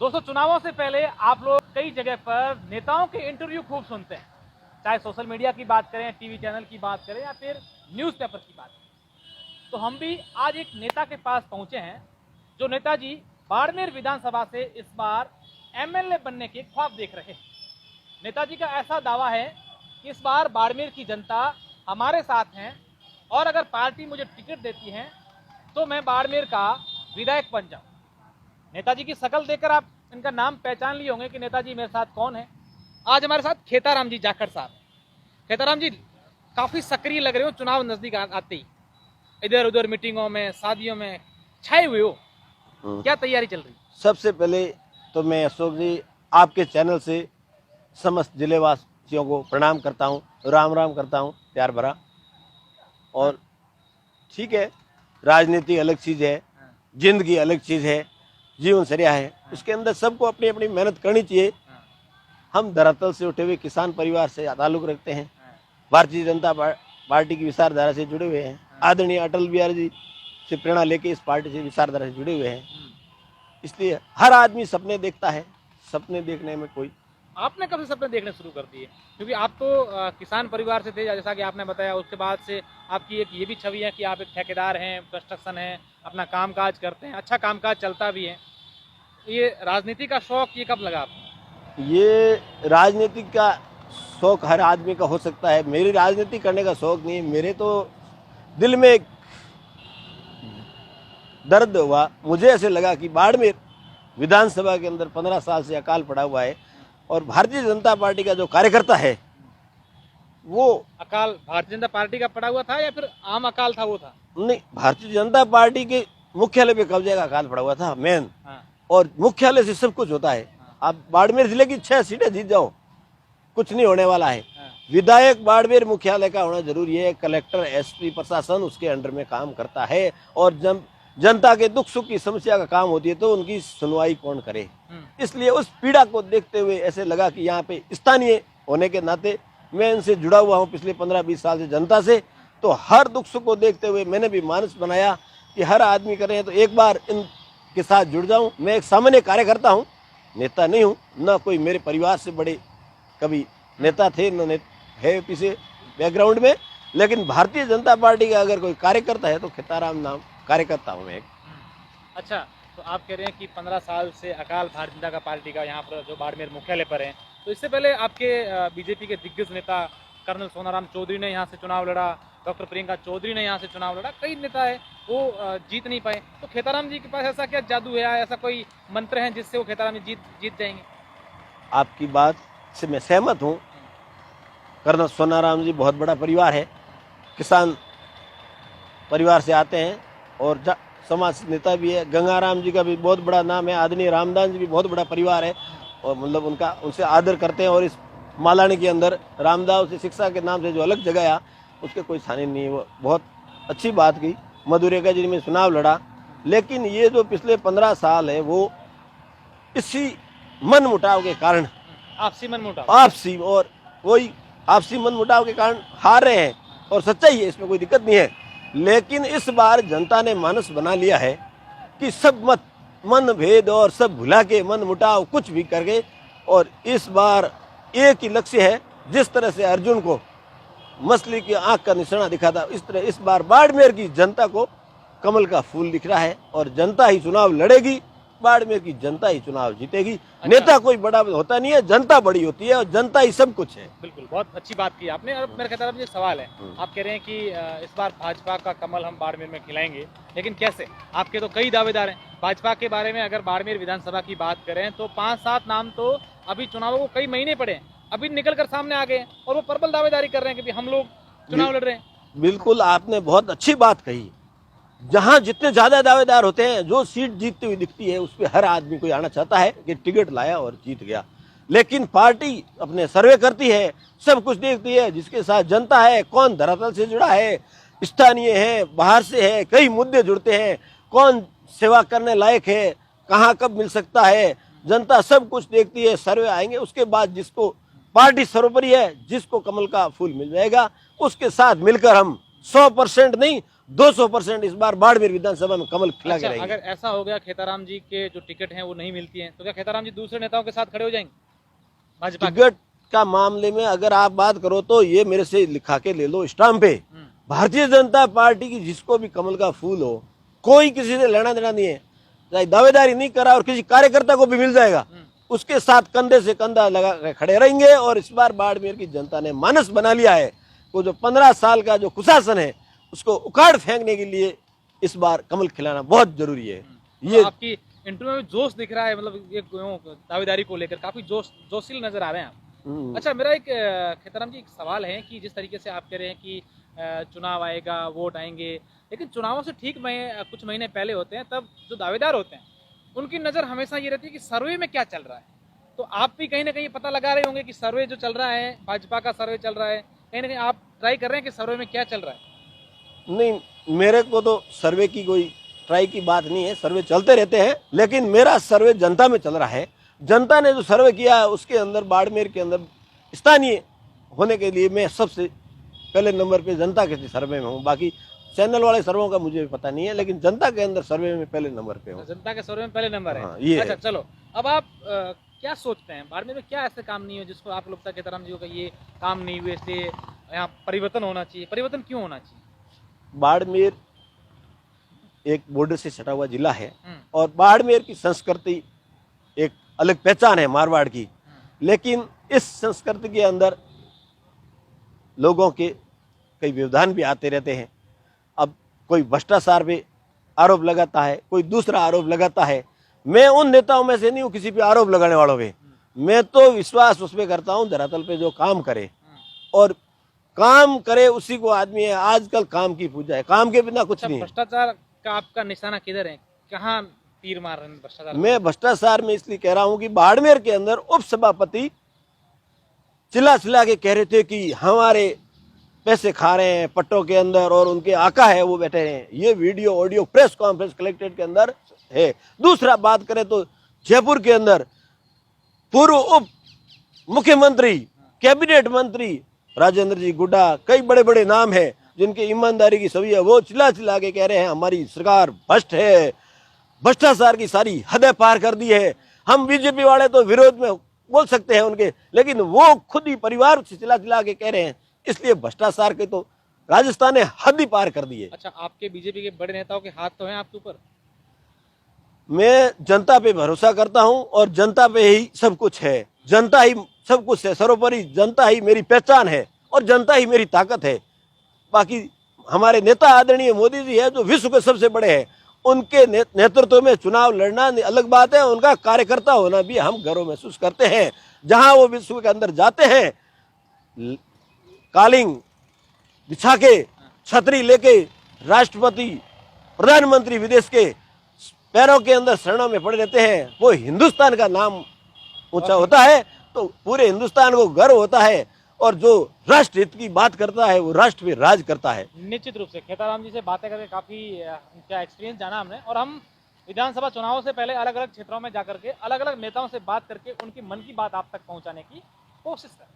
दोस्तों, चुनावों से पहले आप लोग कई जगह पर नेताओं के इंटरव्यू खूब सुनते हैं, चाहे सोशल मीडिया की बात करें, टीवी चैनल की बात करें या फिर न्यूज़पेपर की बात करें। तो हम भी आज एक नेता के पास पहुंचे हैं, जो नेताजी बाड़मेर विधानसभा से इस बार एमएलए बनने के ख्वाब देख रहे हैं। नेताजी का ऐसा दावा है कि इस बार बाड़मेर की जनता हमारे साथ हैं और अगर पार्टी मुझे टिकट देती है तो मैं बाड़मेर का विधायक बन जाऊं। नेताजी की शक्ल देखकर आप इनका नाम पहचान लिए होंगे कि नेताजी मेरे साथ कौन है। आज हमारे साथ खेताराम जी जाखड़ साहब। खेताराम जी काफी सक्रिय लग रहे हो, चुनाव नजदीक आते ही इधर उधर मीटिंगों में, शादियों में छाए हुए हो, क्या तैयारी चल रही? सबसे पहले तो मैं अशोक जी आपके चैनल से समस्त जिलेवासियों को प्रणाम करता हूँ, राम राम करता हूँ प्यार भरा। और ठीक है, राजनीति अलग चीज़ है, जिंदगी अलग चीज़ है, जीवनचर्या है, उसके अंदर सबको अपनी अपनी मेहनत करनी चाहिए। हम धरातल से उठे हुए किसान परिवार से ताल्लुक रखते हैं, भारतीय जनता पार्टी की विचारधारा से जुड़े हुए हैं, आदरणीय अटल बिहारी जी से प्रेरणा लेके इस पार्टी से विचारधारा से जुड़े हुए हैं। इसलिए हर आदमी सपने देखता है, सपने देखने में कोई। आपने कब से सपने देखने शुरू कर दिए? क्योंकि आप तो किसान परिवार से थे, जैसा कि आपने बताया। उसके बाद से आपकी एक ये भी छवि है कि आप एक ठेकेदार हैं, कंस्ट्रक्शन है, अपना कामकाज करते हैं, अच्छा कामकाज चलता भी है। ये राजनीति का शौक ये कब लगा आपको? ये राजनीति का शौक हर आदमी का हो सकता है, मेरी राजनीति करने का शौक नहीं है। मेरे तो दिल में एक दर्द हुआ, मुझे ऐसे लगा कि बाड़मेर विधानसभा के अंदर 15 साल से अकाल पड़ा हुआ है और भारतीय जनता पार्टी का जो कार्यकर्ता है वो अकाल भारतीय जनता पार्टी का पड़ा हुआ था या फिर आम अकाल था? वो था नहीं, भारतीय जनता पार्टी के मुख्यालय पे कब्जे का अकाल पड़ा हुआ था मेन। हाँ। और मुख्यालय से सब कुछ होता है। आप बाड़मेर जिले की 6 सीटें जीत जाओ, कुछ नहीं होने वाला है। हाँ। विधायक बाड़मेर मुख्यालय का होना जरूरी है। कलेक्टर, एसपी, प्रशासन उसके अंडर में काम करता है और जब जनता के दुख सुख की समस्या का काम होती है तो उनकी सुनवाई कौन करे। इसलिए उस पीड़ा को देखते हुए ऐसे लगा कि यहाँ पे स्थानीय होने के नाते मैं इनसे जुड़ा हुआ हूँ पिछले 15-20 साल से जनता से, तो हर दुख सुख को देखते हुए मैंने भी मानस बनाया कि हर आदमी करे तो एक बार इनके साथ जुड़ जाऊँ। मैं एक सामान्य कार्यकर्ता हूँ, नेता नहीं हूँ, न कोई मेरे परिवार से बड़े कभी नेता थे न है पीछे बैकग्राउंड में, लेकिन भारतीय जनता पार्टी का अगर कोई कार्यकर्ता है तो खेताराम नाम कार्यकर्ता हूँ मैं एक। अच्छा, तो आप कह रहे हैं कि 15 साल से अकाल भारतीय जनता पार्टी का यहाँ पर जो बाड़मेर मुख्यालय पर है, तो इससे पहले आपके बीजेपी के दिग्गज नेता कर्नल सोनाराम चौधरी ने यहाँ से चुनाव लड़ा, डॉक्टर प्रियंका चौधरी ने यहाँ से चुनाव लड़ा, कई नेता है वो जीत नहीं पाए। तो खेताराम जी के पास ऐसा क्या जादू है, ऐसा कोई मंत्र है जिससे वो खेताराम जी जीत जाएंगे? आपकी बात से मैं सहमत हूँ। कर्नल सोनाराम जी बहुत बड़ा परिवार है, किसान परिवार से आते हैं और समाज नेता भी है। गंगाराम जी का भी बहुत बड़ा नाम है, आदरणीय रामदास जी भी बहुत बड़ा परिवार है और मतलब उनसे आदर करते हैं। और इस मालानी के अंदर रामदास शिक्षा के नाम से जो अलग जगह है उसके कोई स्थान नहीं है। वो बहुत अच्छी बात की। मधुरेखा जी में चुनाव लड़ा, लेकिन ये जो पिछले 15 साल है वो इसी मन मुटाव के कारण, आपसी मन मुटाव, आपसी मन मुटाव के कारण हार रहे हैं। और सच्चाई है, इसमें कोई दिक्कत नहीं है। लेकिन इस बार जनता ने मानस बना लिया है कि सब मन भेद और सब भुला के मन मुटाव कुछ भी करके, और इस बार एक ही लक्ष्य है। जिस तरह से अर्जुन को मछली की आंख का निशाना दिखा था, इस तरह इस बार बाड़मेर की जनता को कमल का फूल दिख रहा है और जनता ही चुनाव लड़ेगी, बाड़मेर की जनता ही चुनाव जीतेगी। अच्छा। नेता कोई बड़ा होता नहीं है, जनता बड़ी होती है और जनता ही सब कुछ है। बिल्कुल, बहुत अच्छी बात की आपने। और मेरे ख्याल में सवाल है, आप कह रहे हैं कि इस बार भाजपा का कमल हम बाड़मेर में खिलाएंगे, लेकिन कैसे? आपके तो कई दावेदार हैं भाजपा के बारे में। अगर बाड़मेर विधानसभा की बात करें तो 5-7 नाम तो अभी चुनावों को कई महीने पड़े, अभी निकल कर सामने आ गए और वो प्रबल दावेदारी कर रहे हैं कि हम लोग चुनाव लड़ रहे हैं। बिल्कुल, आपने बहुत अच्छी बात कही। जहां जितने ज्यादा दावेदार होते हैं, जो सीट जीतती हुई दिखती है उस पर हर आदमी कोई आना चाहता है कि टिकट लाया और जीत गया। लेकिन पार्टी अपने सर्वे करती है, सब कुछ देखती है, जिसके साथ जनता है, कौन धरातल से जुड़ा है, स्थानीय है, बाहर से है, कई मुद्दे जुड़ते हैं, कौन सेवा करने लायक है, कहाँ कब मिल सकता है, जनता सब कुछ देखती है। सर्वे आएंगे, उसके बाद जिसको पार्टी सर्वोपरि है, जिसको कमल का फूल मिल जाएगा उसके साथ मिलकर हम 100% नहीं 200% इस बार बाड़मेर विधानसभा में कमल खिला के अच्छा, रहेंगे। अगर ऐसा हो गया खेताराम जी के जो टिकट हैं वो नहीं मिलती हैं तो क्या खेताराम जी दूसरे नेताओं के साथ खड़े हो जाएंगे भाजपा के? टिकट का मामले में अगर आप बात करो तो ये मेरे से लिखा के ले लो स्टाम्प पे। भारतीय जनता पार्टी की जिसको भी कमल का फूल हो, कोई किसी से लेना देना नहीं है, चाहे दावेदारी नहीं करा और किसी कार्यकर्ता को भी मिल जाएगा, उसके साथ कंधे से कंधा लगा के खड़े रहेंगे। और इस बार बाड़मेर की जनता ने मानस बना लिया है, वो जो 15 साल का जो कुशासन है उसको उखाड़ फेंकने के लिए इस बार कमल खिलाना बहुत जरूरी है। ये आपकी इंटरव्यू में जोश दिख रहा है, मतलब ये दावेदारी को लेकर काफी जोशील नजर आ रहे हैं आप। अच्छा, मेरा एक खेताराम जी एक सवाल है कि जिस तरीके से आप कह रहे हैं कि चुनाव आएगा, वोट आएंगे, लेकिन चुनावों से ठीक कुछ महीने पहले होते हैं, तब जो दावेदार होते हैं उनकी नज़र हमेशा ये रहती है कि सर्वे में क्या चल रहा है। तो आप भी कहीं ना कहीं पता लगा रहे होंगे कि सर्वे जो चल रहा है, भाजपा का सर्वे चल रहा है, कहीं ना कहीं आप ट्राई कर रहे हैं कि सर्वे में क्या चल रहा है? नहीं, मेरे को तो सर्वे की कोई ट्राई की बात नहीं है, सर्वे चलते रहते हैं, लेकिन मेरा सर्वे जनता में चल रहा है। जनता ने जो सर्वे किया है उसके अंदर बाड़मेर के अंदर स्थानीय होने के लिए मैं सबसे पहले नंबर पे जनता के सर्वे में हूँ। बाकी चैनल वाले सर्वे का मुझे पता नहीं है, लेकिन जनता के अंदर सर्वे में पहले नंबर पे हूँ। जनता के सर्वे में पहले नंबर है। हाँ, ये अच्छा है। चलो, अब आप क्या सोचते हैं बाड़मेर में क्या ऐसे काम नहीं हो जिसको आप लगता है खेताराम जी को ये काम नहीं हुए, इसलिए यहाँ परिवर्तन होना चाहिए? परिवर्तन क्यों होना चाहिए? बाड़मेर एक बॉर्डर से सटा हुआ जिला है और बाड़मेर की संस्कृति एक अलग पहचान है मारवाड़ की, लेकिन इस संस्कृति के अंदर लोगों के कई व्यवधान भी आते रहते हैं। अब कोई भ्रष्टाचार पे आरोप लगाता है, कोई दूसरा आरोप लगाता है। मैं उन नेताओं में से नहीं हूँ किसी पे आरोप लगाने वालों पे। मैं तो विश्वास उस पर करता हूँ धरातल पे जो काम करे, और काम करे उसी को आदमी है। आजकल काम की पूजा है, काम के बिना कुछ नहीं है। भ्रष्टाचार का आपका निशाना किधर है, कहाँ तीर मार रहे हैं भ्रष्टाचार? मैं भ्रष्टाचार में इसलिए कह रहा हूँ कि बाड़मेर के अंदर उप सभापति चिल्ला चिल्ला के कह रहे थे कि हमारे पैसे खा रहे हैं पट्टों के अंदर और उनके आका है वो बैठे हैं। ये video audio press conference collected के अंदर है। दूसरा बात करें तो जयपुर के अंदर पूर्व उप मुख्यमंत्री, कैबिनेट मंत्री राजेंद्र जी गुड्डा, कई बड़े बड़े नाम हैं जिनकी ईमानदारी की छवि है, वो चिल्ला चिल्ला के कह रहे हैं हमारी सरकार भ्रष्ट है, भ्रष्टाचार की सारी हदें पार कर दी है। हम बीजेपी वाले तो विरोध में बोल सकते हैं उनके, लेकिन वो खुद ही परिवार से चिल्ला चिल्ला के कह रहे हैं। इसलिए भ्रष्टाचार के तो राजस्थान ने हद ही पार कर दी है। अच्छा, आपके बीजेपी के बड़े नेताओं के हाथ तो हैं आपके ऊपर? मैं जनता पे भरोसा करता हूं और जनता पे ही सब कुछ है। जनता ही सब कुछ है, सर्वोपरि जनता ही मेरी पहचान है और जनता ही मेरी ताकत है। बाकी हमारे नेता आदरणीय मोदी जी है जो विश्व के सबसे बड़े हैं, उनके नेतृत्व में चुनाव लड़ना अलग बात है, उनका कार्यकर्ता होना भी हम गर्व महसूस करते हैं। जहां वो विश्व के अंदर जाते हैं, कालिंग बिछा के, छतरी लेके, राष्ट्रपति, प्रधानमंत्री विदेश के पैरों के अंदर शरणों में पड़े रहते हैं, वो हिंदुस्तान का नाम ऊंचा होता है तो पूरे हिंदुस्तान को गर्व होता है। और जो राष्ट्र हित की बात करता है वो राष्ट्र पे राज करता है। निश्चित रूप से खेताराम जी से बातें करके काफी उनका एक्सपीरियंस जाना हमने, और हम विधानसभा चुनावों से पहले अलग अलग क्षेत्रों में जाकर के अलग अलग नेताओं से बात करके उनकी मन की बात आप तक पहुंचाने की कोशिश करें।